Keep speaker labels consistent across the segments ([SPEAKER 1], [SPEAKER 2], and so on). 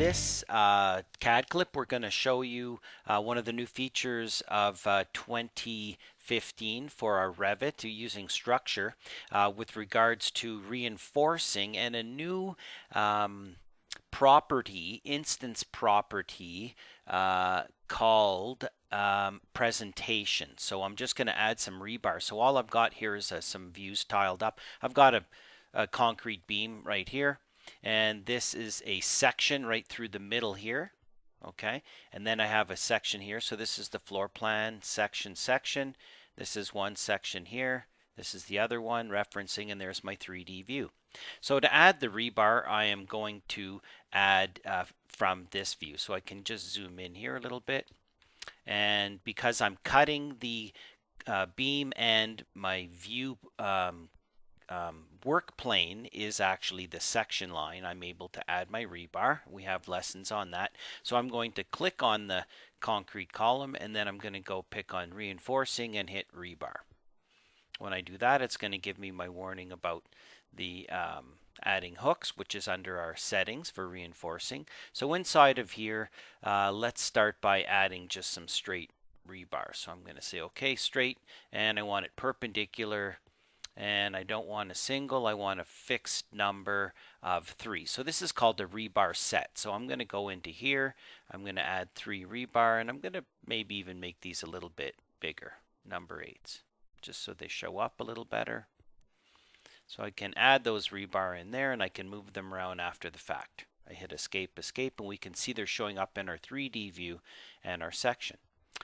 [SPEAKER 1] this CAD clip, we're going to show you one of the new features of 2015 for our Revit using structure with regards to reinforcing and a new property, instance property called presentation. So I'm just going to add some rebar. So all I've got here is some views tiled up. I've got a concrete beam right here. And this is a section right through the middle here. Okay, and then I have a section here. So this is the floor plan section. This is one section here. This is the other one referencing, and there's my 3D view. So to add the rebar, I am going to add from this view. So I can just zoom in here a little bit. And because I'm cutting the beam and my view work plane is actually the section line, I'm able to add my rebar. We have lessons on that. So I'm going to click on the concrete column, and then I'm going to go pick on reinforcing and hit rebar. When I do that, it's going to give me my warning about the adding hooks, which is under our settings for reinforcing. So inside of here, let's start by adding just some straight rebar. So I'm going to say okay, straight, and I want it perpendicular. And I don't want a single, I want a fixed number of 3. So this is called a rebar set. So I'm going to go into here, I'm going to add 3 rebar, and I'm going to maybe even make these a little bit bigger, number 8s, just so they show up a little better. So I can add those rebar in there, and I can move them around after the fact. I hit escape, and we can see they're showing up in our 3D view and our section.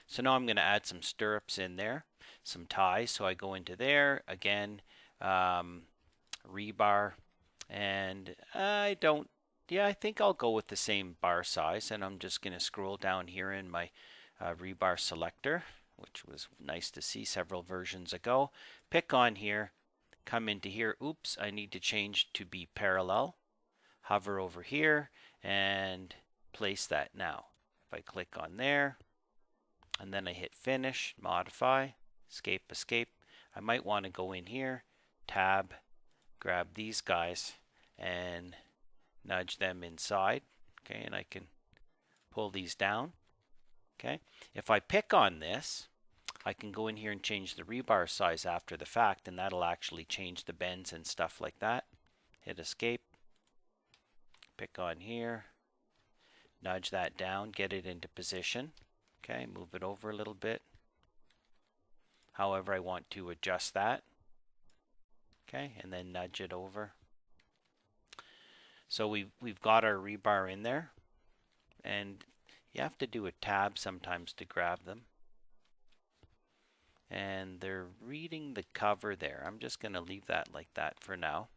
[SPEAKER 1] So now I'm going to add some stirrups in there, some ties. So I go into there again, rebar, and I think I'll go with the same bar size, and I'm just going to scroll down here in my rebar selector, which was nice to see several versions ago. Pick on here, come into here. Oops, I need to change to be parallel. Hover over here and place that now. If I click on there, and then I hit finish, modify, escape, I might want to go in here, tab, grab these guys and nudge them inside. Okay, and I can pull these down. Okay, if I pick on this, I can go in here and change the rebar size after the fact, and that'll actually change the bends and stuff like that. Hit escape, pick on here, nudge that down, get it into position. Okay, move it over a little bit. However I want to adjust that. Okay, and then nudge it over. So we've got our rebar in there, and you have to do a tab sometimes to grab them. And they're reading the cover there. I'm just going to leave that like that for now.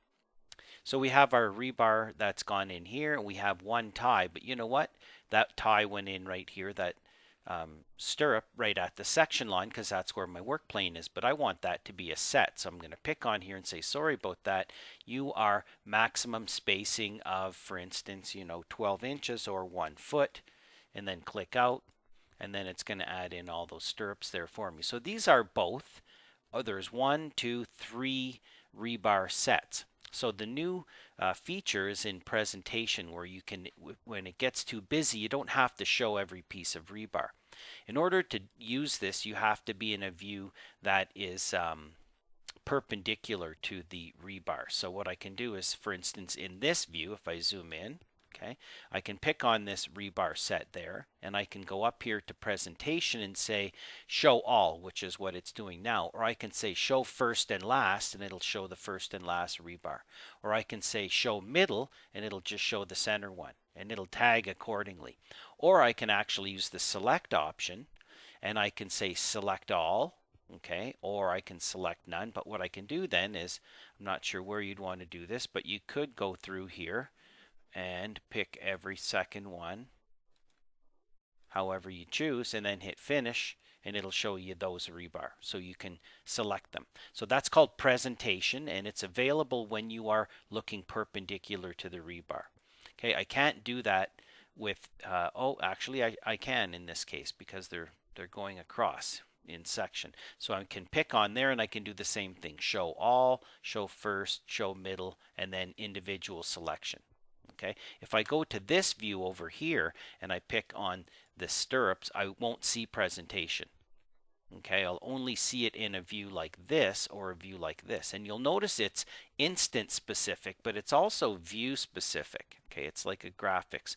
[SPEAKER 1] So we have our rebar that's gone in here, and we have one tie, but you know what? That tie went in right here, that stirrup right at the section line, because that's where my work plane is, but I want that to be a set. So I'm going to pick on here and say, sorry about that. You are maximum spacing of, for instance, 12 inches or 1 foot, and then click out, and then it's going to add in all those stirrups there for me. So these are both, there's 1, 2, 3 rebar sets. So the new feature is in presentation, where you can, when it gets too busy, you don't have to show every piece of rebar. In order to use this, you have to be in a view that is perpendicular to the rebar. So what I can do is, for instance, in this view, if I zoom in, okay, I can pick on this rebar set there, and I can go up here to presentation and say show all, which is what it's doing now. Or I can say show first and last, and it'll show the first and last rebar. Or I can say show middle, and it'll just show the center one, and it'll tag accordingly. Or I can actually use the select option, and I can say select all, okay, or I can select none. But what I can do then is, I'm not sure where you'd want to do this, but you could go through here and pick every second one, however you choose, and then hit finish, and it'll show you those rebar, so you can select them. So that's called presentation, and it's available when you are looking perpendicular to the rebar. Okay, I can't do that with actually I can in this case, because they're going across in section. So I can pick on there, and I can do the same thing, show all, show first, show middle, and then individual selection. Okay, if I go to this view over here and I pick on the stirrups, I won't see presentation. Okay, I'll only see it in a view like this or a view like this. And you'll notice it's instance specific, but it's also view specific. Okay, it's like a graphics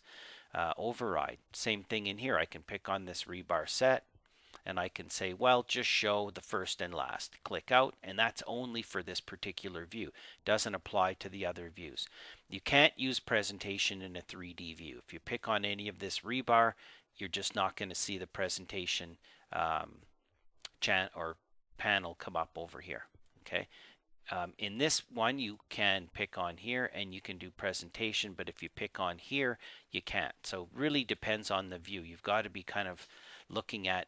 [SPEAKER 1] override. Same thing in here. I can pick on this rebar set and I can say, well, just show the first and last. Click out, and that's only for this particular view. Doesn't apply to the other views. You can't use presentation in a 3D view. If you pick on any of this rebar, you're just not going to see the presentation or panel come up over here. Okay. In this one, you can pick on here and you can do presentation, but if you pick on here, you can't. So really depends on the view. You've got to be kind of looking at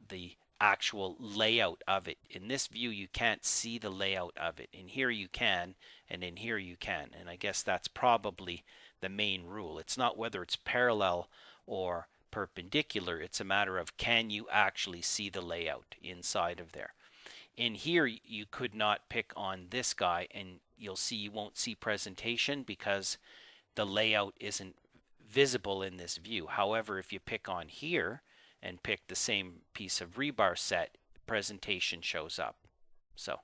[SPEAKER 1] the actual layout of it. In this view, you can't see the layout of it. In here you can, and in here you can. And I guess that's probably the main rule. It's not whether it's parallel or perpendicular. It's a matter of, can you actually see the layout inside of there? In here, you could not pick on this guy, and you'll see you won't see presentation because the layout isn't visible in this view. However, if you pick on here and pick the same piece of rebar set, presentation shows up. So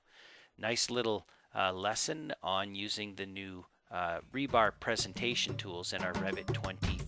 [SPEAKER 1] nice little lesson on using the new rebar presentation tools in our Revit 20